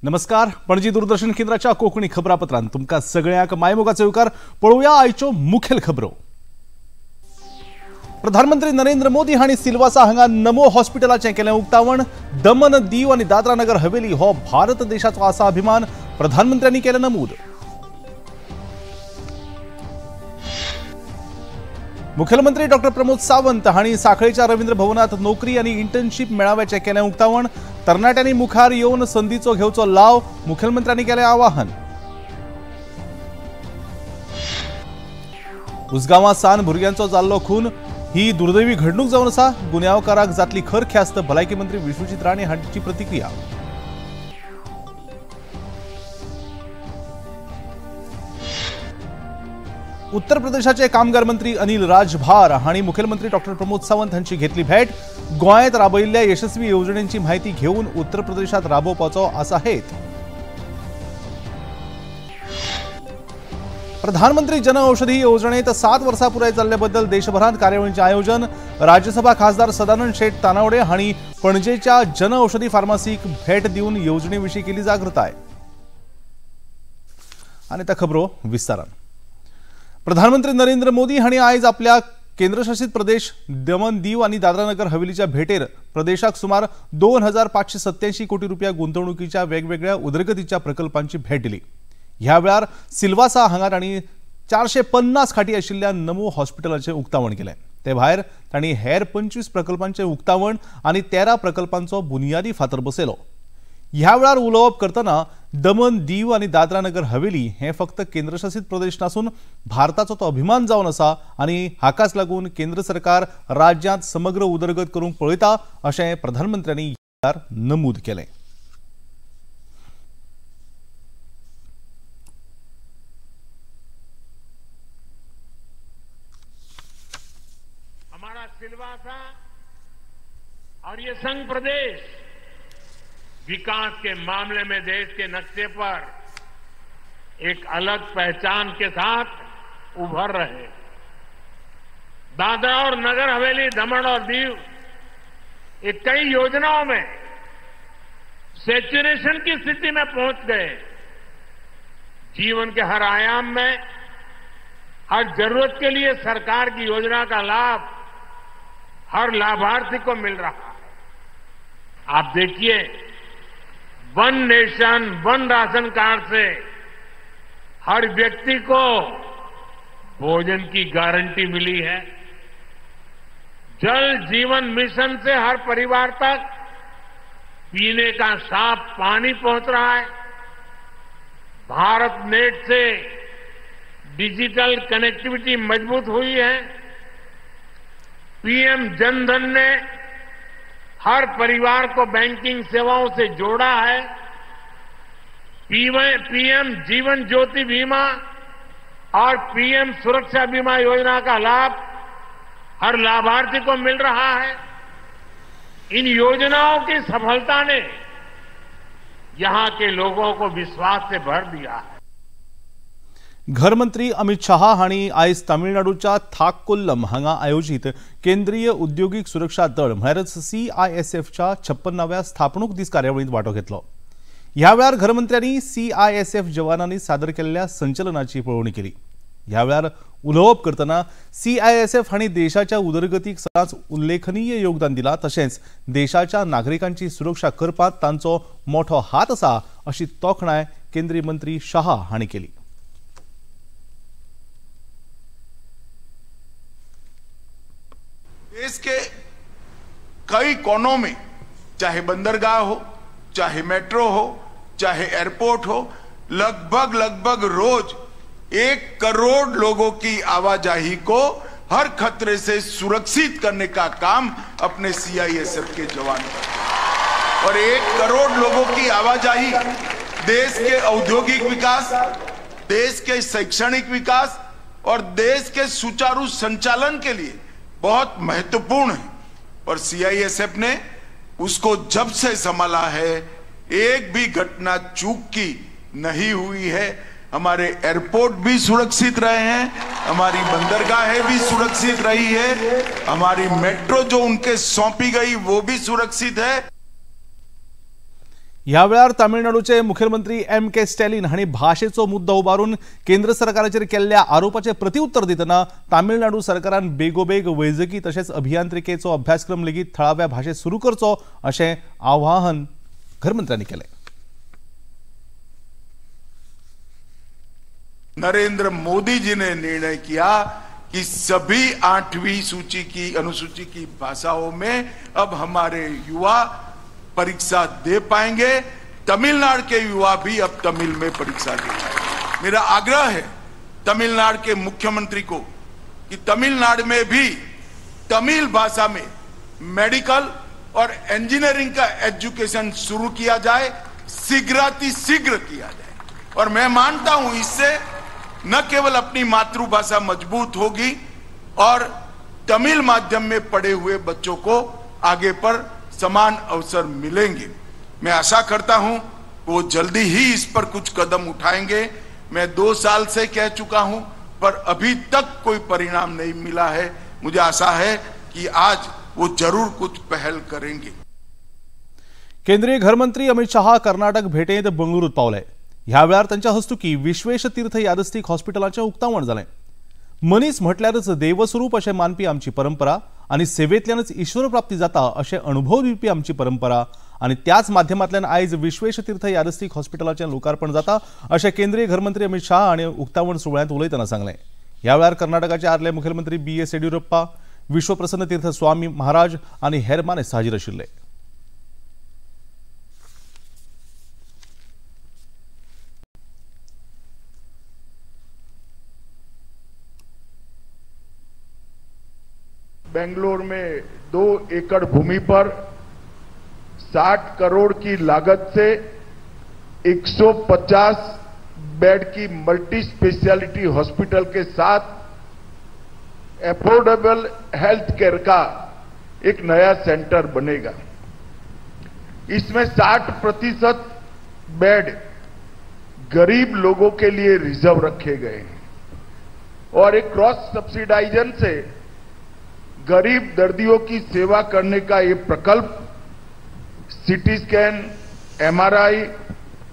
नमस्कार. पणजी दूरदर्शन केंद्राच्या कोकणी खबरापत्रांत तुमका सगळ्यांक मायमोगाचे उकार. पळोवया आयच्यो मुखेल खबरो. प्रधानमंत्री नरेंद्र मोदी हांणी सिल्वासा हांगा नमो हॉस्पिटलाचें केलें उक्तावण. दमन दीव आनी दादरा नगर हवेली हो भारत देशाचो आसा अभिमान. प्रधानमंत्र्यांनी केलें नमूद. मुख्यमंत्री डॉक्टर प्रमोद सावंत हांणी साखळेच्या रवींद्र भवनात नोकरी आनी इंटर्नशीप मेळाव्याचें केलें उक्तावण. तरणाट्यांनी मुखार येवन संदीचो घेवचो लाव. मुख्यमंत्र्यांनी केलें आवाहन. उसगांवां सावन भुरग्यांचो जाल्लो खून ही दुर्दैवी घडणूक जावन आसा. गुन्यांवकाराक जातली खर ख्यास्त. भलायकी मंत्री विश्वजीत राणे हांची प्रतिक्रिया. उत्तर प्रदेशाचे कामगार मंत्री अनिल राजभार हांणी मुख्यमंत्री डॉक्टर प्रमोद सावंत हांची घेतली भेट. गोंयांत राबयिल्ल्या यशस्वी येवजणेंची म्हायती घेवन उत्तर प्रदेशात राबोवपाचो आसा हेत. प्रधानमंत्री जन औषधी येवजणेत 7 वर्सां पुराय जाल्ले बद्दल देशभरात कार्यावळींचे आयोजन. राज्यसभा खासदार सदानंद शेट तानावडे हांणी पणजेच्या जन औषधी फार्मासीक भेट दिवन येवजणेविशीं केली जागृताय. आनी त्या खबरो विस्तारान. प्रधानमंत्री नरेंद्र मोदी हांणी आयज आपल्या केंद्रशासित प्रदेश दमन दीव आनी दादरा नगर हवेलीच्या भेटेर प्रदेशाक सुमार 2587 कोटी रुपया गुंतवणुकीच्या वेगवेगळ्या उदरगतीच्या प्रकल्पांची भेट दिली. ह्या वेळार सिल्वासा हांगा तांणी 450 खाटी आशिल्ल्या नमो हॉस्पिटलाचें उक्तावण केलें. ते भायर तांणी हेर 25 प्रकल्पांचें उक्तावण आनी 13 प्रकल्पांचो बुनियादी फातर बसयलो. ह्या वेळार उलोवप करतना दमन दीव आनी दादरा नगर हवेली हे फक्त केंद्रशासित प्रदेश नासून भारताचो तो अभिमान जावन आसा आनी हाकाच लागून केंद्र सरकार राज्यांत समग्र उदरगत करूंक पळयता अशें प्रधानमंत्र्यांनी नमूद केलें. हमारा सिल्वासा और ये संघ प्रदेश विकास के मामले में देश के नक्शे पर एक अलग पहचान के साथ उभर रहे. दादरा और नगर हवेली, दमन और दीव ये कई योजनाओं में सैचुरेशन की स्थिति में पहुंच गए. जीवन के हर आयाम में हर जरूरत के लिए सरकार की योजना का लाभ हर लाभार्थी को मिल रहा है. आप देखिए, one nation one ration card से हर व्यक्ति को भोजन की गारंटी मिली है. जल जीवन मिशन से हर परिवार तक पीने का साफ पानी पहुंच रहा है. भारत नेट से डिजिटल कनेक्टिविटी मजबूत हुई है. पीएम जनधन ने हर परिवार को बैंकिंग सेवाओं से जोड़ा है. पीएम जीवन ज्योति बीमा और पीएम सुरक्षा बीमा योजना का लाभ हर लाभार्थी को मिल रहा है. इन योजनाओं की सफलता ने यहां के लोगों को विश्वास से भर दिया है. घरमंत्री अमित शाह हांणी आयज तामिळनाडूच्या थाक्कोलम हांगा आयोजित केंद्रीय उद्योगिक सुरक्षा दळ म्हळ्यारच CISFच्या 56व्या स्थापणूक दीस कार्यावळींत वांटो घेतलो. ह्या वेळार घरमंत्र्यांनी CISF जवानांनी सादर केल्ल्या संचलनाची पळोवणी केली. ह्या वेळार उलोवप करतना CISF हांणी देशाच्या उदरगतीक सदांच उल्लेखनीय योगदान दिलां. तशेंच देशाच्या नागरिकांची सुरक्षा करपांत तांचो मोठो हात आसा अशी तोखणाय केंद्रीय मंत्री शाह हांणी केली. देश के कई कोनों में, चाहे बंदरगाह हो, चाहे मेट्रो हो, चाहे एयरपोर्ट हो, लगभग रोज 1 करोड़ लोगों की आवाजाही को हर खतरे से सुरक्षित करने का काम अपने CISF के जवान करते. और 1 करोड़ लोगों की आवाजाही देश के औद्योगिक विकास, देश के शैक्षणिक विकास और देश के सुचारू संचालन के लिए बहुत महत्वपूर्ण है. और CISF ने उसको जब से संभाला है, एक भी घटना चूक की नहीं हुई है. हमारे एयरपोर्ट भी सुरक्षित रहे हैं, हमारी बंदरगाहें भी सुरक्षित रही है, हमारी मेट्रो जो उनके सौंपी गई वो भी सुरक्षित है. ह्या वेळार तामिळनाडूचे मुख्यमंत्री M.K. स्टॅलिन हांणी भाशेचो मुद्दो उबारून केंद्र सरकाराचेर केल्ल्या आरोपाचे प्रत्युत्तर दितना तामिळनाडू सरकारान बेगोबेग वैजकी तशेंच अभियांत्रिकेचो अभ्यासक्रम लेगीत थळाव्या भाशेत सुरू करचो अशें आवाहन घरमंत्र्यांनी केलें. नरेंद्र मोदी जी ने निर्णय किया कि सभी 8वीं सूची की अनुसूची की भाषाओं में अब हमारे युवा परीक्षा दे पाएंगे. तमिलनाडु के युवा भी अब तमिल में परीक्षा दे पाएंगे. मेरा आग्रह है तमिलनाडु के मुख्यमंत्री को कि तमिलनाडु में भी तमिल भाषा में मेडिकल और इंजीनियरिंग का एजुकेशन शुरू किया जाए, शीघ्र किया जाए. और मैं मानता हूं इससे न केवल अपनी मातृभाषा मजबूत होगी और तमिल माध्यम में पढ़े हुए बच्चों को आगे पर समान अवसर मिलेंगे. मैं आशा करता हूं वो जल्दी ही इस पर कुछ कदम उठाएंगे. मैं 2 साल से कह चुका हूं पर अभी तक कोई परिणाम नहीं मिला है. मुझे आशा है कि आज वो जरूर कुछ पहल करेंगे. केंद्रीय घरमंत्री अमित शाह कर्नाटक भेटेत बंगळुरूत पावले. ह्या वेळार तांच्या हस्तुकी विश्वेशतीर्थ यादस्तीक हॉस्पिटलाचें उक्तावण जालें. मनीस म्हटल्यारच देवस्वरूप अशें मानपी आमची परंपरा आनी सेवेंतल्यानच ईश्वर प्राप्ती जाता अशें अनुभव दिवपी आमची परंपरा आनी त्याच माध्यमांतल्यान आयज विश्वेशतीर्थ यादस्तीक हॉस्पिटलाचें लोकार्पण जाता अशें केंद्रीय घरमंत्री अमित शाह हांणी उक्तावण सुवाळ्यांत उलयतना सांगलें. ह्या वेळार कर्नाटकाचे आदले मुखेलमंत्री B.S. येडियुरप्पा, विश्वप्रसन्न तीर्थ स्वामी महाराज आनी हेर मानेस्त हाजीर आशिल्ले. बेंगलोर में 2 एकड़ भूमि पर 60 करोड़ की लागत से 150 बेड की मल्टी स्पेशलिटी हॉस्पिटल के साथ अफोर्डेबल हेल्थ केयर का एक नया सेंटर बनेगा. इसमें 60% बेड गरीब लोगों के लिए रिजर्व रखे गए हैं और एक क्रॉस सब्सिडाइजेशन से गरीब दर्दियों की सेवा करने का ये प्रकल्प CT scan, MRI,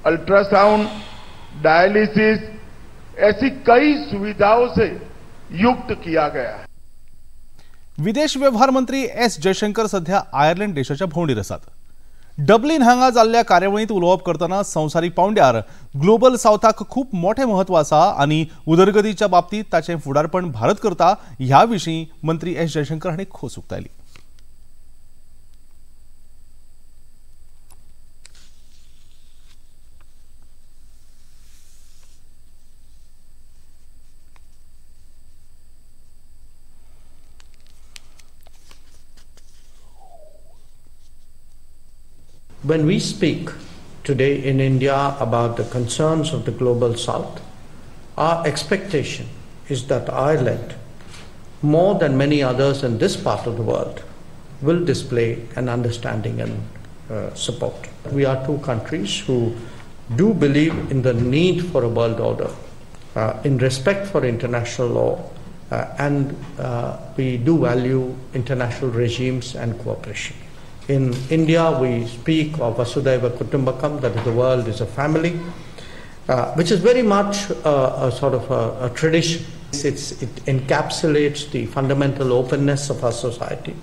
ultrasound, dialysis ऐसी कई सुविधाओं से युक्त किया गया है. विदेश व्यवहार मंत्री S. जयशंकर सध्या आयर्लंड देशाच्या भोंवडेर आसात. डब्लिन हांगा जाल्ल्या कार्यावळींत उलोवप करतना संवसारीक पांवड्यार ग्लोबल सावथाक खूप मोठे महत्व आसा आनी उदरगतीच्या बाबतीत ताचें फुडारपण भारत करता ह्या विशीं मंत्री S. जयशंकर हांणी खोस उक्तायली. When we speak today in India about the concerns of the global south, our expectation is that Ireland, more than many others in this part of the world, will display an understanding and support. We are 2 countries who do believe in the need for a world order, in respect for international law, and we do value international regimes and cooperation. In India, we speak of Vasudhaiva Kutumbakam, that is, the world is a family, which is very much a sort of a tradition. It encapsulates the fundamental openness of our society.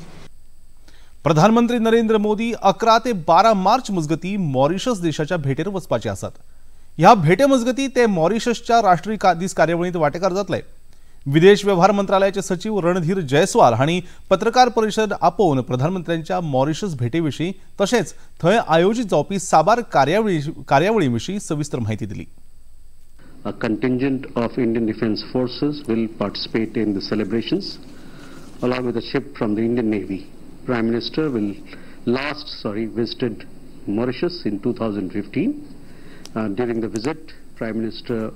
प्रधानमंत्री नरेंद्र मोदी 11 ते 12 मार्च मजगती Mauritius देशाच्या भेटेर वचपाचे आसात. ह्या भेटे मजगती ते मॉरिशसच्या राष्ट्रीय दीस कार्यावळींत वांटेकार जातले. विदेश व्यवहार मंत्रालयाचे सचिव रणधीर जयस्वाल हांणी पत्रकार परिशद आपोवन प्रधानमंत्र्यांच्या मॉरिशस भेटेविशीं तशेंच थंय आयोजीत जावपी साबार कार्यावळींविशीं सविस्तर माहिती दिली. A contingent of Indian Defence Forces will participate in the celebrations along with a ship from the Indian Navy. Prime Minister visited Mauritius in 2015. During the visit, Prime Minister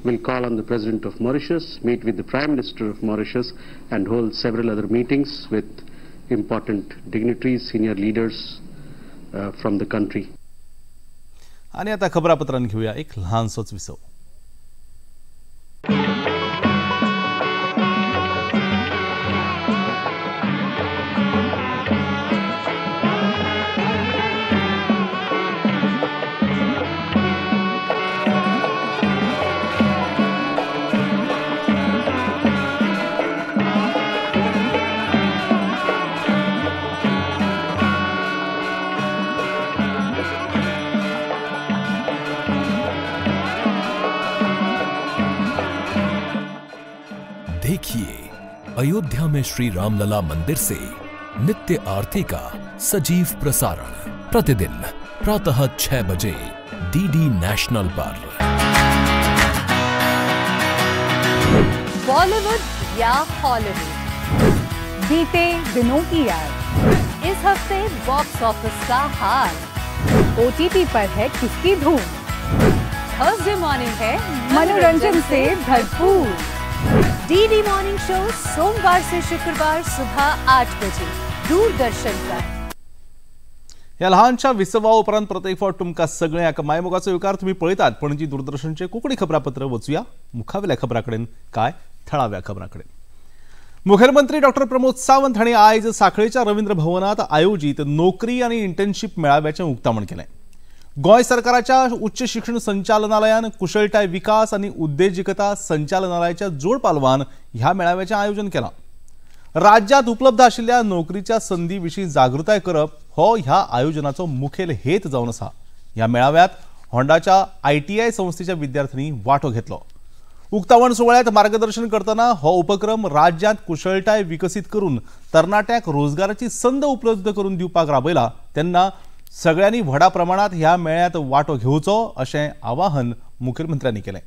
will call on the President of Mauritius, meet with the Prime Minister of Mauritius and hold several other meetings with important dignitaries, senior leaders from the country. आणि आता खबरापत्रांत घेऊया एक लहानसोच विसव. देखिए अयोध्या में श्री रामलला मंदिर से नित्य आरती का सजीव प्रसारण प्रतिदिन प्रातः 6 बजे डीडी नेशनल पर। बॉलीवुड या हॉलीवुड, बीते दिनों की याद, इस हफ्ते बॉक्स ऑफिस का हाल, OTT पर है किसकी धूम, थर्सडे मॉर्निंग है मनोरंजन से भरपूर। डीडी मॉर्निंग शो सोमवार से शुक्रवार सुबह 8 बजे दूरदर्शन पर। या लहानशा विसवा उपरांत प्रत्येक फावट तुमकां सगळ्यांक मायमोगाचो विकार तुम्ही पळयतात, पणजी दूरदर्शनचे कोंकणी खबरापत्र वचूया मुखावेल्या खबराकडेन काय थळाव्या खबराकडेन। मुखेलमंत्री डॉ. प्रमोद सावंत हांणी आयज सांखळेच्या रवींद्र भवनात आयोजित नोकरी आणि इंटर्नशीप मेळाव्याचें उक्तावण केलें। गोंय सरकाराच्या उच्च शिक्षण संचालनालयान कुशळटाय विकास आणि उद्देजिकता संचालनालयाच्या जोड पालवान ह्या मेळाव्याचें आयोजन केलां। राज्यात उपलब्ध आशिल्ल्या नोकरीच्या संधीविशीं जागृताय करप हो ह्या आयोजनाचो मुखेल हेत जावन आसा। ह्या मेळाव्यात होंडाच्या ITI संस्थेच्या विद्यार्थ्यांनी वांटो घेतलो। उक्तावण सुवाळ्यात मार्गदर्शन करतना हो उपक्रम राज्यात कुशळटाय विकसित करून तरणाट्यांक रोजगाराची संद उपलब्ध करून दिवपाक राबयला, तेन्ना सगळ्यांनी व्हडा प्रमाणात ह्या मेळ्यात वांटो घेवचो अशें आवाहन मुखेलमंत्र्यांनी केलें।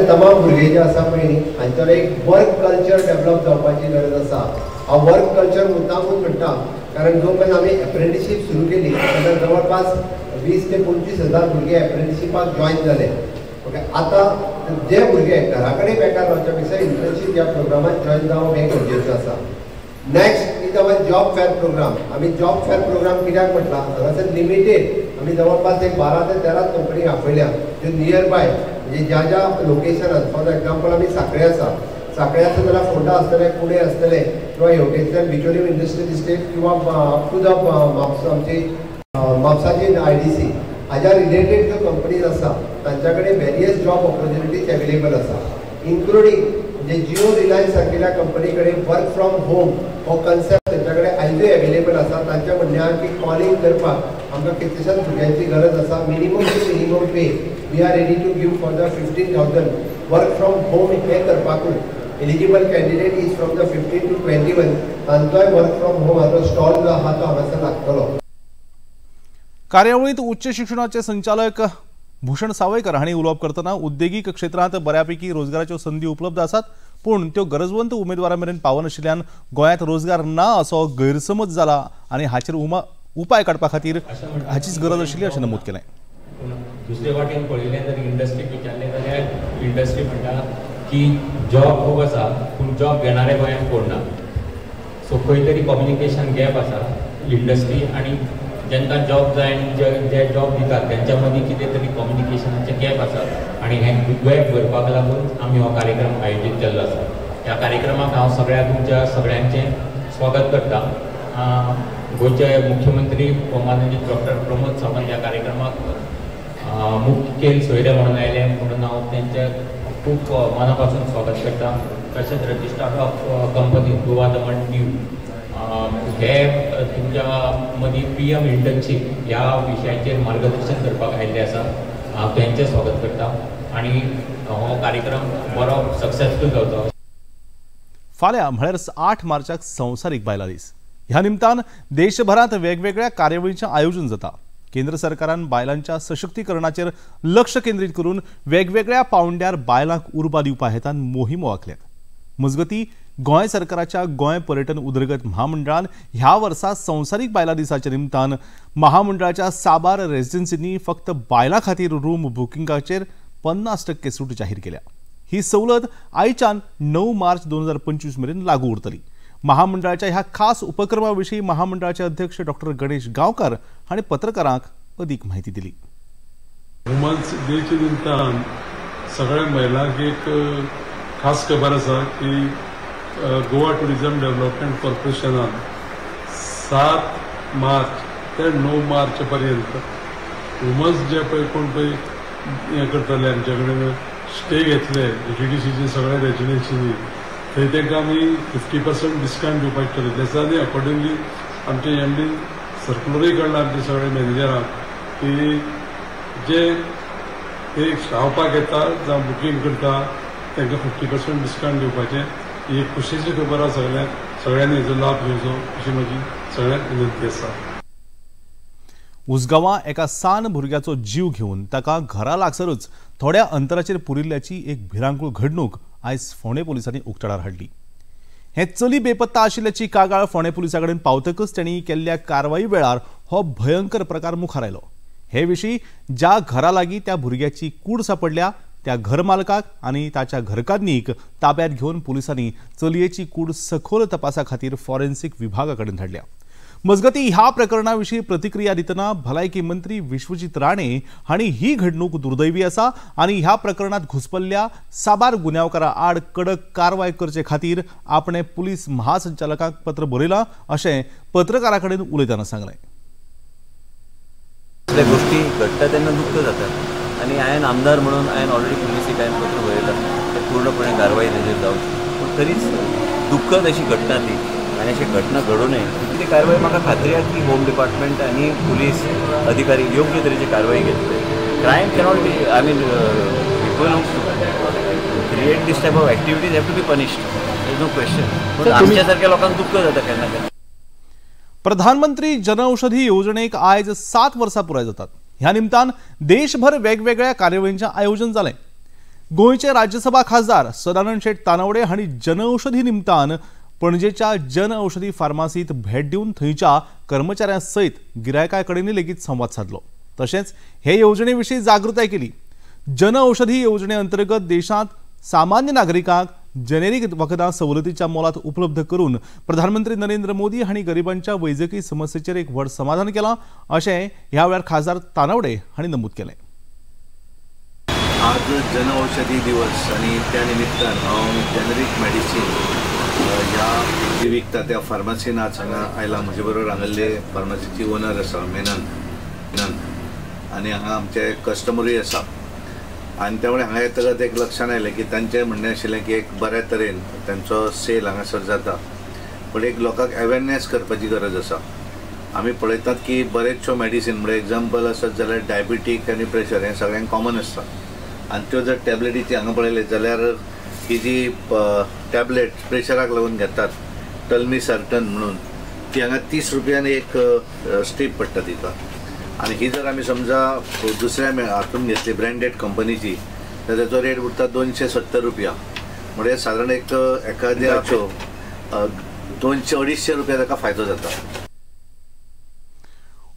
तमाम भुरगे जे आसा पळय हांचेर एक वर्क कल्चर डेव्हलप जावपाची गरज आसा। हा वर्क कल्चर मुद्दामून म्हणटा कारण जो पण आमी एप्रेंटिसशीप सुरू केली तेन्ना जवळपास 20 ते 25,000 भुरगे एप्रेंटिसशिपाक जॉइन जाले। ओके, आता जे भुरगे घरा कडेन बेकार रावच्या पेक्षा इंटर्नशीप ह्या प्रोग्रामात जॉइन जावप हे गरजेचें आसा। Next is our job fair program. आमी जॉब फेअर प्रोग्राम कित्याक म्हटला, हांगासर लिमिटेड आमी जवळपास एक 12 ते 13 कंपनी आपयल्या ज्यो नियर बाय म्हणजे ज्या ज्या लोकेशनात, फॉर एक्झाम्पल आमी सांखळे आसा, सांखळे आसा जाल्यार फोंडा आसतले, पुणे आसतले किंवा हेवटेंतल्यान बिचोली इंडस्ट्रियल इस्टेट किंवा अप टू द आमची म्हापसाची IDC हाज्या रिलेटेड ज्यो कंपनीज आसा तांच्या कडेन वेरियस जॉब ऑपॉर्च्युनिटीज अवेलेबल आसा, इन्क्लुडींग म्हणजे जिओ रिलायन्स सारकेल्या कंपनी कडेन वर्क फ्रॉम होम हो कन्सेप्ट तांच्या कडेन आयजूय अवेलेबल आसा। तांच्या म्हणण्यार की कॉलिंग करपाक आमकां कितल्याशाच भुरग्यांची गरज आसा। Minimum pay we are ready to give for the 15,000 work from home हे करपाकूच eligible candidate is from the 15 to 21 तांचोय वर्क फ्रॉम होम हाचो स्टॉल जो आहा तो हांगासर लागतलो। कार्यावळीत उच्च शिक्षणाचे संचालक भूषण सावयकर हांणी उलोवप करतना उद्देगीक क्षेत्रांत बऱ्यापैकी रोजगाराच्यो संधी उपलब्ध आसात, पूण त्यो गरजवंत उमेदवारां मेरेन पावनाशिल्ल्यान गोंयांत रोजगार ना असो गैरसमज जाला आनी हाचेर उपाय काडपा खातीर हाचीच गरज आशिल्ली अशें नमूद केलें। दुसरे वाटेन पळयलें जाल्यार इंडस्ट्रीक विचारलें जाल्यार इंडस्ट्री म्हणटा की जॉब खूब आसा पूण जॉब घेणारे गोंयांत कोण ना। सो खंय तरी कम्युनिकेशन गॅप आसा इंडस्ट्री आनी जेंकां जॉब जाय आनी जे जॉब दितात तेंच्या मदीं कितें तरी कम्युनिकेशनाचे गॅप आसा आनी हें गॅप भरपाक लागून आमी हो कार्यक्रम आयोजीत केल्लो आसा। ह्या कार्यक्रमाक हांव तुमच्या सगळ्यांचें स्वागत करता। गोंयचे मुख्यमंत्री माननीय डॉ. प्रमोद सावंत ह्या कार्यक्रमाक मुखेल सोयरे म्हणून आयले म्हणून हांव तेंचें खूब मना पासून स्वागत करता। तशेंच registrar of company Goa Daman Diu हे तुमच्या मदीं PM इंटर्नशीप ह्या विशयाचेर मार्गदर्शन करपाक आयिल्ले आसा, हांव तेंचें स्वागत करता आनी हो कार्यक्रम बरो सक्सेसफूल जावचो। फाल्यां म्हळ्यार 8 मार्चाक संवसारीक बायलां दीस। ह्या निमतान देशभरांत वेगवेगळ्या कार्यावळींचें आयोजन जाता। केंद्र सरकारान बायलांच्या सशक्तीकरणाचेर लक्ष केंद्रीत करून वेगवेगळ्या पावंड्यार बायलांक उर्बा दिवपा हेतान मोहीमो आंखल्यात। मजगतीं गोंय सरकाराच्या गोंय पर्यटन उदरगत महामंडळान ह्या वर्सा संवसारीक बायलां दिसाच्या निमतान महामंडळाच्या साबार रेजिडेन्सींनी फक्त बायलां खातीर रूम बुकिंगाचेर 50% सूट जाहीर केल्या। ही सवलत आयच्यान 9 मार्च 2025 मेरेन लागू उरतली। महामंडळाच्या ह्या खास उपक्रमाविशीं महामंडळाचे अध्यक्ष डॉ. गणेश गांवकार हांणी पत्रकारांक अदीक म्हायती दिली। वुमन्स डेच्या निमतान सगळ्या महिलांक एक खास खबर आसा की गोवा टुरिझम डेव्हलपमेंट कॉर्पोरेशनान 7 मार्च ते 9 मार्च पर्यंत वुमन्स जे पळय कोण पळय हें करतले आमचे कडेन स्टे घेतले GDCचे सगळ्या रेजिडेन्सीनी थंय तांकां आमी 50% डिस्कावंट दिवपाक ठरयल्लें आसा आनी अकॉर्डिंगली आमचे MD सर्क्युलरूय कळना आमचे सगळे मॅनेजरांक की जे एक रावपाक येता जावं बुकींग करता तांकां 50% डिस्कावंट दिवपाचें ही एक खुशीची खबर आसा सगळ्यांनी हेजो लाभ घेवचो अशी म्हजी सगळ्यांक विनंती आसा. उसगांवां एका सान भुरग्याचो जीव घेवन ताका घरा लागसरच थोड्या अंतराचेर पुरिल्ल्याची एक भिरांकूळ घडणूक आयज फोंडे पुलिसांनी उक्ताडार हाडली. हे चली बेपत्ता आशिल्ल्याची कागाळ फोंडे पुलिसा कडेन पावतकच तांणी केल्ल्या कारवाई वेळार हो भयंकर प्रकार मुखार आयलो. हे विशीं ज्या घरा लागीं त्या भुरग्याची कूड सापडल्या त्या घर मालकाक आनी ताच्या घरकान्नीक ताब्यात घेवन पुलिसांनी चलयेची कूड सखोल तपासा खातीर फॉरेन्सिक विभागा कडेन धाडल्या. मजगती ह्या प्रकरणाविशीं प्रतिक्रिया दितना भलायकी मंत्री विश्वजीत राणे हांणी ही घडणूक दुर्दैवी आसा आनी ह्या प्रकरणात घुसपल्ल्या साबार गुन्यांवकारां आड कडक कारवाय करचे खातीर आपणे पुलीस महासंचालकांक पत्र बरयलां अशें पत्रकारां कडेन उलयतना सांगलें. असल्या गोष्टी घडटा तेन्ना दुख्ख जाता आनी हांवें आमदार म्हणून हांवें ऑलरेडी पुलिसेक हांवें पत्र बरयलां ते पूर्णपणे कारवाई ताजेर जावची पूण तरीच दुख्खद अशी घडटा ती आनी अशी घटना घडू नये ती कारवाई म्हाका खात्री आसा की होम डिपार्टमेंट आनी पुलीस अधिकारी योग्य तरेची कारवाई घेतले. Crime cannot be I mean people create these type of activities have to be punished there is no question पूण आमच्या सारक्या लोकांक दुख्ख जाता केन्ना केन्ना. प्रधानमंत्री जनऔषधी योजनेक आयज 7 वर्सां पुराय जातात. ह्या निमतान देशभर वेगवेगळ्या कार्यावळींचें आयोजन जालें. गोंयचे राज्यसभा खासदार सदानंद शेट तानवडे हांणी जनऔषधी निमतान पणजेच्या जन औषधी फार्मासीत भेट दिवन थंयच्या कर्मचाऱ्यां सयत गिरायकां कडेनय लेगीत संवाद साधलो. तशेंच हे येवजणे विशीं जागृताय केली. जन औषधी येवजणे अंतर्गत देशांत सामान्य नागरिकांक जेनेरिक वखदां सवलतीच्या मोलात उपलब्ध करून प्रधानमंत्री नरेंद्र मोदी हांणी गरिबांच्या वैजकी समस्येचेर एक व्हड समाधान केलां अशें ह्या वेळार खासदार तानवडे हांणी नमूद केलें. आज जन औषधी दिवस आणि त्या निमित्तान हांव जेनेरिक मेडिसीन ह्या जी विकता त्या फार्मासीन आज हांगा आयला. म्हजे बरोबर हांगासले फार्मासीची ओनर आसा मेनन आनी हांगा आमचे कस्टमरूय आसा आनी त्यामुळे हांगा येतकच एक लक्षात आयलें की तांचें म्हणणें आशिल्लें की एक बऱ्या तरेन तांचो सेल हांगासर जाता पूण एक लोकांक अवेरनेस करपाची गरज आसा. आमी पळयतात की बरेचश्यो मेडिसीन म्हणजे एक्झाम्पल आसत जाल्यार डायबिटीक आनी प्रेशर हें सगळ्यांक कॉमन आसता आनी त्यो जर टॅबलेटीची हांगा पळयले जाल्यार ही जी टॅबलेट प्रेशराक लागून घेतात टल्मी सर्टन म्हणून ती हांगा 30 रुपयान एक स्ट्रीप पडटा तिका आनी ही जर आमी समजा दुसऱ्या हातून घेतली ब्रँडेड कंपनीची तर ताचो रेट उरता 270 रुपया म्हणजे साधारण एक एखाद्याच्यो 200-250 रुपया ताका फायदो जाता.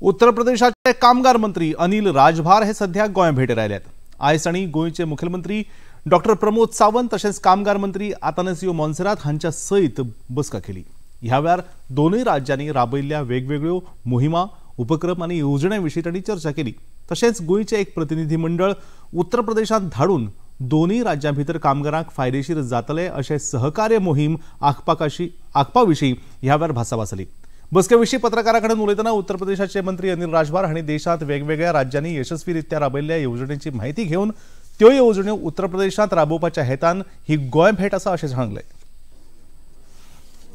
उत्तर प्रदेशाचे कामगार मंत्री अनिल राजभार हे सध्या गोंया भेटेर आयल्यात. आयज तांणी गोंयचे मुखेलमंत्री डॉक्टर प्रमोद सावंत तशेंच कामगार मंत्री आतानासियो मोन्सेरात हांच्या सयत बसका केली. ह्या वेळार दोनूय राज्यांनी राबयल्ल्या वेगवेगळ्यो मोहिमा उपक्रम आनी येवजण्यां विशीं तांणी चर्चा केली. तशेंच गोंयचे एक प्रतिनिधी मंडळ उत्तर प्रदेशांत धाडून दोनूय राज्यां भितर कामगारांक फायदेशीर जातले अशें सहकार्य मोहीम आंखपा विशीं ह्या वेळार भासाभास जाली. बसके विशीं पत्रकारां कडेन उलयतना उत्तर प्रदेशाचे मंत्री अनिल राजभार हांणी देशांत वेगवेगळ्या राज्यांनी यशस्वीरित्या राबयल्ल्या येवजणेची म्हायती घेवन त्यो येवजण्यो उत्तर प्रदेशांत राबोवपाच्या हेतान ही गोंय भेट आसा अशें सांगलें.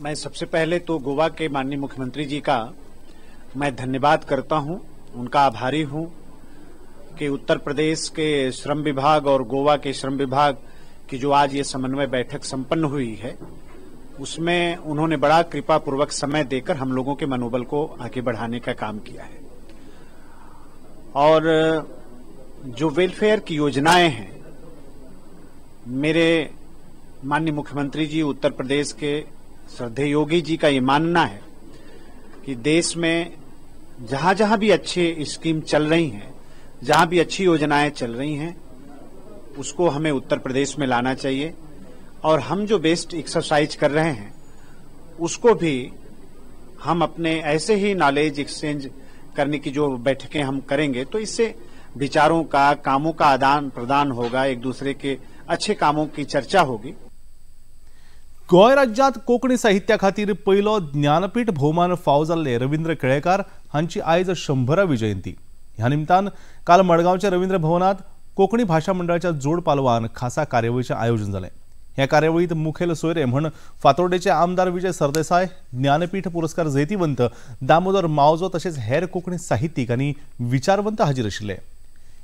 मैं सबसे पहले तो गोवा के माननीय मुख्यमंत्री जी का मैं धन्यवाद करता हूं, उनका आभारी हूं कि उत्तर प्रदेश के श्रम विभाग और गोवा के श्रम विभाग की जो आज ये समन्वय बैठक संपन्न हुई है उसमें उन्होंने बड़ा कृपापूर्वक समय देकर हम लोगों के मनोबल को आगे बढ़ाने का काम किया है. और जो वेलफेयर की योजनाएं हैं, मेरे माननीय मुख्यमंत्री जी उत्तर प्रदेश के श्रद्धेय योगी जी का ये मानना है कि देश में जहां जहां भी अच्छी स्कीम चल रही हैं, जहां भी अच्छी योजनाएं चल रही हैं, उसको हमें उत्तर प्रदेश में लाना चाहिए. और हम जो बेस्ट एक्सरसाइज कर रहे हैं उसको भी हम अपने ऐसे ही नॉलेज एक्सचेंज करने की जो बैठकें हम करेंगे तो इससे विचारों का, कामों का आदान प्रदान होगा, एक दूसरे के अच्छे कामों की चर्चा होगी. गोंय राज्यांत कोंकणी साहित्या खातीर पयलो ज्ञानपीठ भोवमान फावो जाल्ले रवींद्र केळेकार हांची आयज 100वी जयंती. ह्या निमतान काल मडगांवच्या रवींद्र भवनात कोंकणी भाशा मंडळाच्या जोड पालवान खासा कार्यावळीचें आयोजन जालें. ह्या कार्यावळीत मुखेल सोयरे म्हण फातोर्डेचे आमदार विजय सरदेसाय, ज्ञानपीठ पुरस्कार जैतिवंत दामोदर मावजो तसेच हेर कोंकणी साहित्यीक आनी विचारवंत हाजीर आशिल्ले।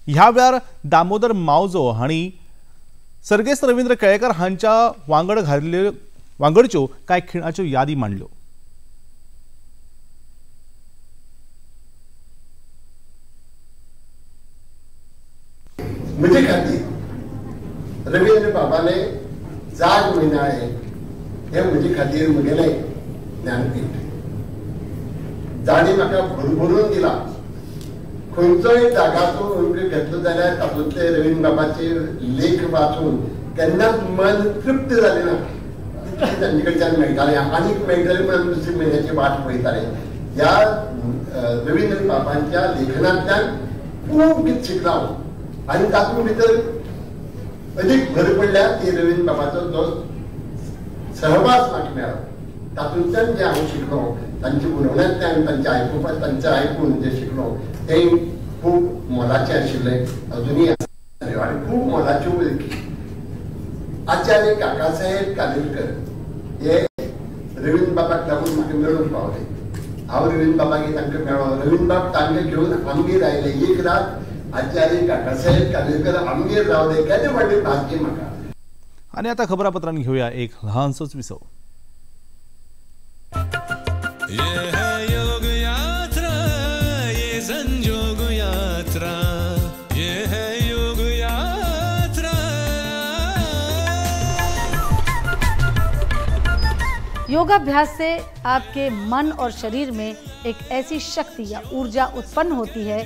ह्या वेळार दामोदर मावजो हांणी सर्गेस्त रवींद्र केळेकर हांच्या वांगडच्यो कांय खिणाच्यो यादी मांडल्यो। म्हजे खातीर रवींद्र बाबाले जाग मिळाले हे म्हजे खातीर म्हगेले ज्ञानपीठ जाणी म्हाका भरभरून दिला। खंयचोय जागाचो अनुभव घेतलो जाल्यार तातूंतले रवींद्र बाबाचे लेख वाचून केन्नाच मन तृप्त जालें ना। तांचे कडच्यान मेळटालें आनीक मेळटलें म्हणून दुसरे म्हयन्याची वाट पळयताले। ह्या रवींद्र बाबांच्या लेखनांतल्यान खूब कितें शिकला आनी तातूंत भितर अदीक भर पडल्या ती रवींद्र बाबाचो जो सहवास म्हाका मेळ्ळो तातूंतल्यान जे हांव शिकलो तांचे उलोवण्यांतल्यान तांचे आयकून जे शिकलो ते खूब मोलाचें आशिल्लें अजुनूय आसा आनी खूब मोलाच्यो वळखी। आचार्य काकासाहेब कालेलकर हे रवींद्र बाबाक लागून म्हाका मेळूंक पावले। हांव रवींद्र बाबाक तांकां मेळ्ळो। रवींद्र बाब तांकां घेवन आमगेर आयले। एक रात आचार्य काकासाहेब कालेलकर आमगेर रावले। केन्ना व्हडलें भाग्य म्हाका। आणि आता खबरापत्रांनी घेऊया एक लहानसोच विसव। योगाभ्यास से आपके मन और शरीर में एक ऐसी शक्ति या ऊर्जा उत्पन्न होती है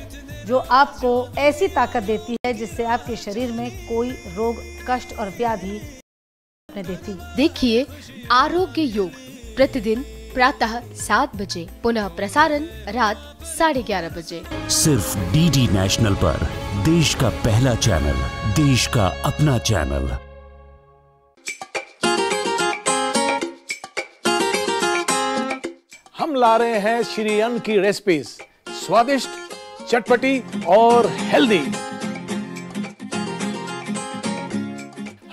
जो आपको ऐसी ताकत देती है जिससे आपके शरीर में कोई रोग, कष्ट और व्याधि नहीं देती। देखिए आरोग्य योग प्रतिदिन प्रातः 7 बजे, पुनः प्रसारण रात 11:30 बजे, सिर्फ डीडी नेशनल पर। देश का पहला चैनल, देश का अपना चैनल। हम ला रहे हैं श्री अन्न की रेसिपीज, स्वादिष्ट, चटपटी और हेल्दी।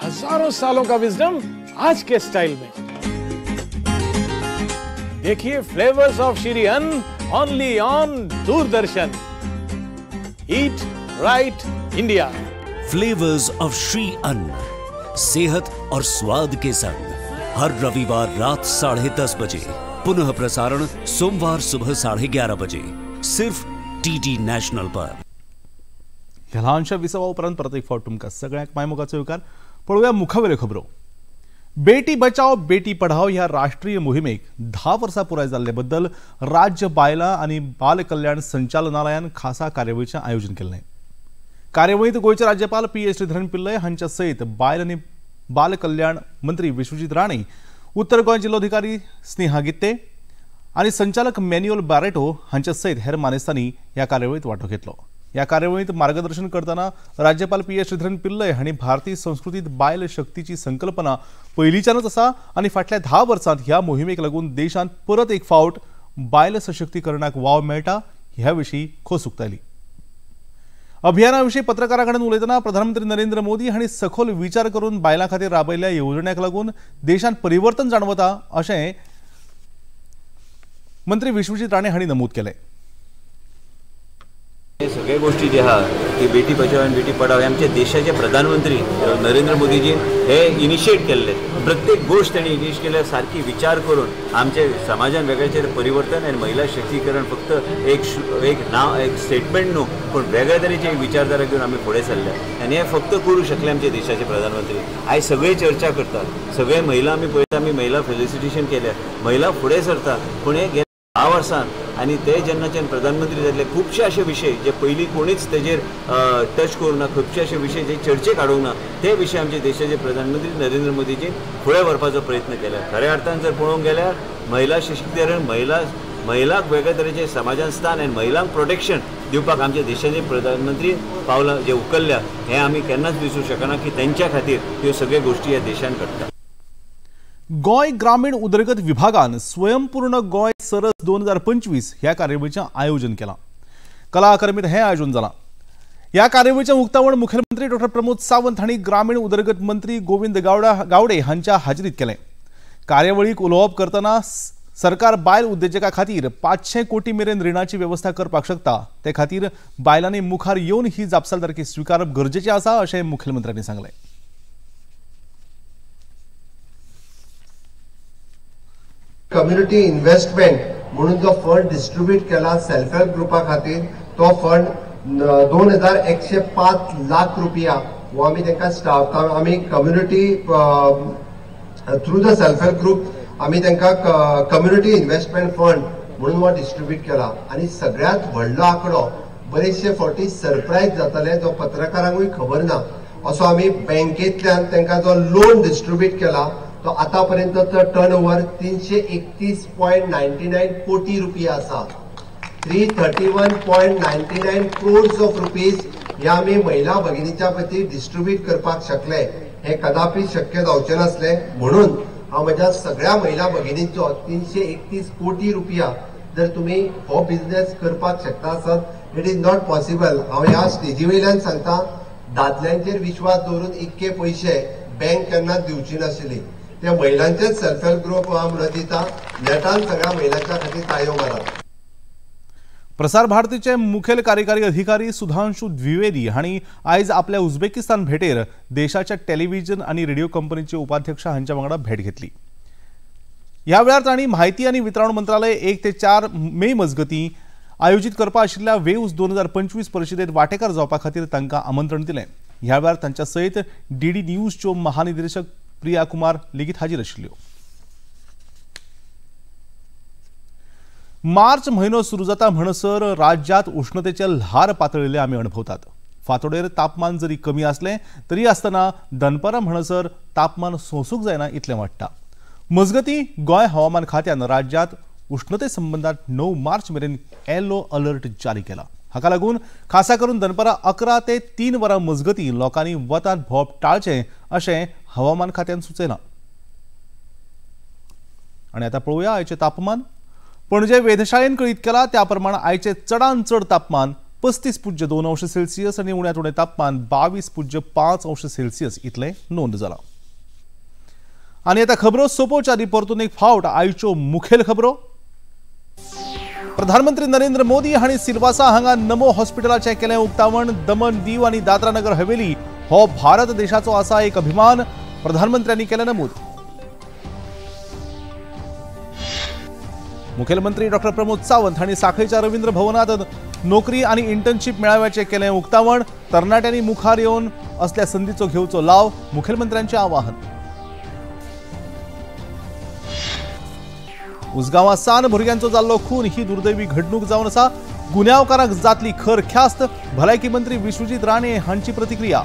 हजारों सालों का विजडम आज के स्टाइल में। देखिए फ्लेवर्स ऑफ श्री अन्न only on Doordarshan. Eat right India. Flavours of Shri अन्न, सेहत और स्वाद के संग हर रविवार रात 10:30 बजे, पुनः प्रसारण सोमवार सुबह 11:30 बजे, सिर्फ डीडी नॅशनल पर। ह्या ल्हानशा विसवा उपरांत परत एक फावट तुमकां सगळ्यांक मायमोगाचो येवकार। पळोवया मुखावेल्यो खबरो। बेटी बचाओ बेटी पढाओ ह्या राष्ट्रीय मोहिमेक 10 वर्सां पुराय जाल्ले बद्दल राज्य बायलां आनी बाल कल्याण संचालनालयान खासा कार्यावळीचें आयोजन केल्लें। कार्यावळींत गोंयचे राज्यपाल पी.ए. श्रीधरन पिल्लय हांच्या सयत बायल आनी बाल कल्याण मंत्री विश्वजीत राणे, उत्तर गोंय जिल्लोधिकारी स्नेहा गित्ते आणि संचालक मॅन्युअल बारेटो हांच्या सयत हेर मानेस्तांनी ह्या कार्यावळींत वांटो घेतलो। ह्या कार्यावळींत मार्गदर्शन करतना राज्यपाल पी.ए. श्रीधरन पिल्लय हांणी भारतीय संस्कृतीत बायल शक्तीची संकल्पना पयलींच्यानच आसा आनी फाटल्या 10 वर्सांत ह्या मोहिमेक लागून देशांत परत एक फावट बायल सशक्तीकरणाक वाव मेळटा ह्या विशीं खोस उक्तायली। अभियानाविशीं पत्रकारां कडेन उलयतना प्रधानमंत्री नरेंद्र मोदी हांणी सखोल विचार करून बायलां खातीर राबयल्ल्या येवजण्यांक लागून देशांत परिवर्तन जाणवता अशें मंत्री विश्वजीत राणे हांणी नमूद केलें। हे सगळे गोष्टी जे आहा ती बेटी बचाओ आनी बेटी पढाओ आमच्या देशाचे प्रधानमंत्री नरेंद्र मोदीजी हे इनिशिएट केल्ले। प्रत्येक गोष्ट तांणी इनिशिएट केल्या सारकी विचार करून आमच्या समाजान वेगळेचेर परिवर्तन आनी महिला शक्तीकरण फक्त एक स्टेटमेंट न्हू पण वेगळ्या तरेची एक विचारधारा घेवन आमी फुडें सरले आनी हे फक्त करूं शकले आमचे देशाचे प्रधानमंत्री। आयज सगळे चर्चा करतात, सगळे महिला आमी पळयता, आमी महिला फेलिसिटेशन केल्या, महिला फुडें सरता, पूण हे 10 वर्सांत आनी ते जेन्नाच्यान प्रधानमंत्री जाल्ले खुबशे अशे विशय जे पयलीं कोणीच तेजेर टच करूं ना, खुबशे अशे विशय जे चर्चेक हाडूंक ना, ते विशय आमचे देशाचे प्रधानमंत्री नरेंद्र मोदीजी फुडें व्हरपाचो प्रयत्न केला। खऱ्या अर्थान जर पळोवंक गेल्यार महिला सशक्तीकरण, महिलांक वेगळ्या तरेचे समाजान स्थान आनी महिलांक प्रोटेक्शन दिवपाक आमच्या देशाचे प्रधानमंत्री पावलां जे उखल्ल्या हें आमी केन्नाच विसरूंक शकना की तेंच्या खातीर ह्यो सगळ्यो गोश्टी ह्या देशान घडटा। गोंय ग्रामीण उदरगत विभागान स्वयंपूर्ण गोंय सरस 2025 ह्या कार्यावळीचें आयोजन केलां। कला अकादमीत हें आयोजन जालां। या कार्यावळीचे उक्तावण मुख्यमंत्री डॉ प्रमोद सावंत हांणी ग्रामीण उदरगत मंत्री गोविंद गावडे हांच्या हाजरीत केले। कार्यावळीक उलोवप करतना सरकार बायल उद्योजकां खातीर 500 कोटी मेरेन रिणाची व्यवस्था करपाक शकता, ते खातीर बायलांनी मुखार येवन ही जापसालदारकी स्वीकारप गरजेचें आसा अशें मुख्यमंत्र्यांनी सांगलें। कम्युनिटी इन्व्हेस्टमेंट म्हणून जो फंड डिस्ट्रीब्यूट केला सेल्फ हेल्प ग्रुपा खातीर, तो फंड 2105 लाख रुपया वो आमी तांकां आमी community through the self help group आमी तांकां कम्युनिटी इन्व्हेस्टमेंट फंड म्हणून वो डिस्ट्रीब्यूट केला। आनी सगळ्यात व्हडलो आंकडो बरेचशे फावटी सरप्रायज जातले, जो पत्रकारांकूय खबर ना, असो आमी बँकेंतल्यान तांकां जो लोन डिस्ट्रीब्यूट केला तो आतापर्यंतचो टर्न ओव्हर 331.99 कोटी रुपया आसा। 331.99 crores ऑफ रुपीज ह्या आमी महिला भगिनीच्या खातीर डिस्ट्रीब्यूट करपाक शकले। हे कदापि शक्य जावचे नासले, म्हणून हांव म्हज्या सगळ्या महिला भगिनींचो 331 कोटी रुपया जर तुमी हो बिझनेस करपाक शकता आसत, इट इज नॉट पॉसिबल। हांव ह्या स्टेजी वयल्यान सांगता, दादल्यांचेर विश्वास दवरून इतके पयशे बँक केन्नाच दिवची नाशिल्ली। त्या महिलांचेच सेल्फ हेल्प ग्रुप म्हणून दिता, नेटान सगळ्या महिलांच्या खातीर ताळयो मारात। प्रसार भारतीचे मुखेल कार्यकारी अधिकारी सुधांशु द्विवेदी हांणी आयज आपल्या उझबेकिस्तान भेटेर देशाच्या टेलिव्हिजन आणि रेडिओ कंपनीचे उपाध्यक्ष हांच्या वांगडा भेट घेतली। ह्या वेळार तांणी माहिती आणि वितरण मंत्रालय 1 ते 4 मे मजगती आयोजित करपा आशिल्ल्या वेव्स 2025 परिशदेत वांटेकार जावपा खातीर तांकां आमंत्रण दिलें। ह्या वेळार तांच्या सयत डीडी न्यूजच्यो महानिदेशक प्रिया कुमार लेगीत हाजीर आशिल्ल्यो। मार्च म्हयनो सुरू जाता म्हणसर राज्यात उष्णतेचे ल्हार पातळिल्ले आमी अणभवतात। फांतोडेर तापमान जरी कमी असलें तरी आसतना दनपारां म्हणसर तापमान सोंसूंक जायना इतलें वाडटा। मजगतीं गोंय हवामान खात्यान राज्यात उष्णते संबंधात 9 मार्च मेरेन येलो अलर्ट जारी केला। हाका लागून खासा करून दनपारां 11 ते 3 वरां मजगतीं लोकांनी वतात भोंवप टाळचें अशें हवामान खात्यान सुचयलां। आनी आतां पळोवया आयचें तापमान। पणजे वेधशाळेन कळीत केला त्या प्रमाण आयचे चडांत चड तापमान 35.2 अंश सेल्सियस आनी उण्यांत उणें तापमान 22.5 अंश सेल्सियस इतलें नोंद जालां। आनी आतां खबरो सोंपोवच्या आदी परतून एक फावट आयच्यो मुखेल खबरो। प्रधानमंत्री नरेंद्र मोदी हांणी सिल्वासा हांगा नमो हॉस्पिटलाचें केलें उक्तावण। दमन दीव आनी दादरा नगर हवेली हो भारत देशाचो आसा एक अभिमान, प्रधानमंत्र्यांनी केलें नमूद। मुखेलमंत्री डॉ प्रमोद सावंत हांणी सांखळेच्या रवींद्र भवनात नोकरी आनी इंटर्नशीप मेळाव्याचें केलें उक्तावण। तरणाट्यांनी मुखार येवन असल्या संदीचो घेवचो लाव, मुखेलमंत्र्यांचें आवाहन। उसगांवां सावन भुरग्यांचो जाल्लो खून ही दुर्दैवी घडणूक जावन आसा। गुन्यांवकारांक जातली खर ख्यास्त, भलायकी मंत्री विश्वजीत राणे हांची प्रतिक्रिया।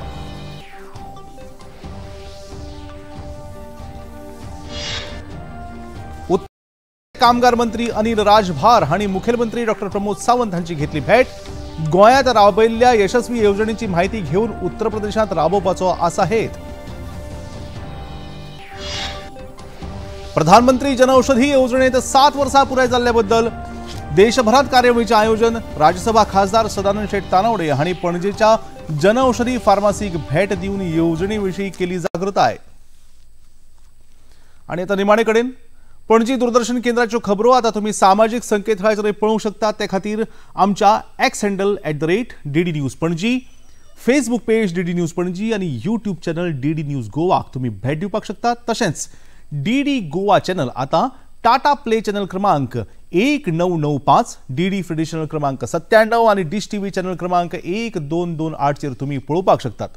कामगार मंत्री अनिल राजभार हांणी मुखेलमंत्री डॉ प्रमोद सावंत हांची घेतली भेट। गोंयांत राबयल्ल्या यशस्वी येवजणेची म्हायती घेवन उत्तर प्रदेशांत राबोवपाचो आसा हेत। प्रधानमंत्री जनऔषधी येवजणेत 7 वर्सां पुराय जाल्ल्या बद्दल देशभरात कार्यावळीचें आयोजन। राज्यसभा खासदार सदानंद शेट तानावडे हांणी पणजेच्या जनऔषधी फार्मासीक भेट दिवन येवजणेविशीं केली जागृताय। आनी आतां निमाणे कडेन पणजी दूरदर्शन केंद्राच्यो खबरो आतां तुमी सामाजीक संकेतथळाचेर पळोवंक शकतात। ते खातीर आमच्या x handle @DD news Panaji, Facebook page DD news Panaji आनी यूट्यूब चॅनल DD न्यूज गोवाक तुमी भेट दिवपाक शकतात। तशेंच DD गोवा चॅनल आतां टाटा प्ले चॅनल क्रमांक 1995, DD फ्री चॅनल क्रमांक 97 आनी डिश टीव्ही चॅनल क्रमांक 1228 चेर तुमी पळोवपाक शकतात।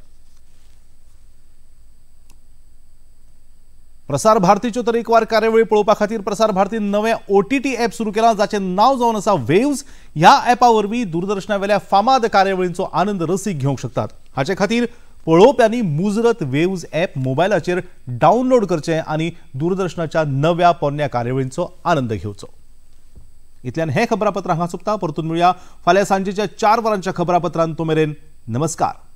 प्रसार भारतीच्यो तरेकवार कार्यावळी पळोवपा खातीर प्रसार भारतीन नवें OTT ॲप सुरू केलां, जाचें नांव जावन आसा वेव्स। ह्या ॲपा वरवीं दूरदर्शनावेल्या फामाद कार्यावळींचो आनंद रसीक घेवंक शकतात। हाचे खातीर पळोवप्यांनी मुजरत वेव्स ॲप मोबायलाचेर डावनलोड करचें आनी दूरदर्शनाच्या नव्या पोरण्या कार्यावळींचो आनंद घेवचो। इतल्यान हें खबरापत्र हांगा सोंपता। परतून मेळुया फाल्यां सांजेच्या 4 वरांच्या खबरापत्रांत। तो मेरेन नमस्कार।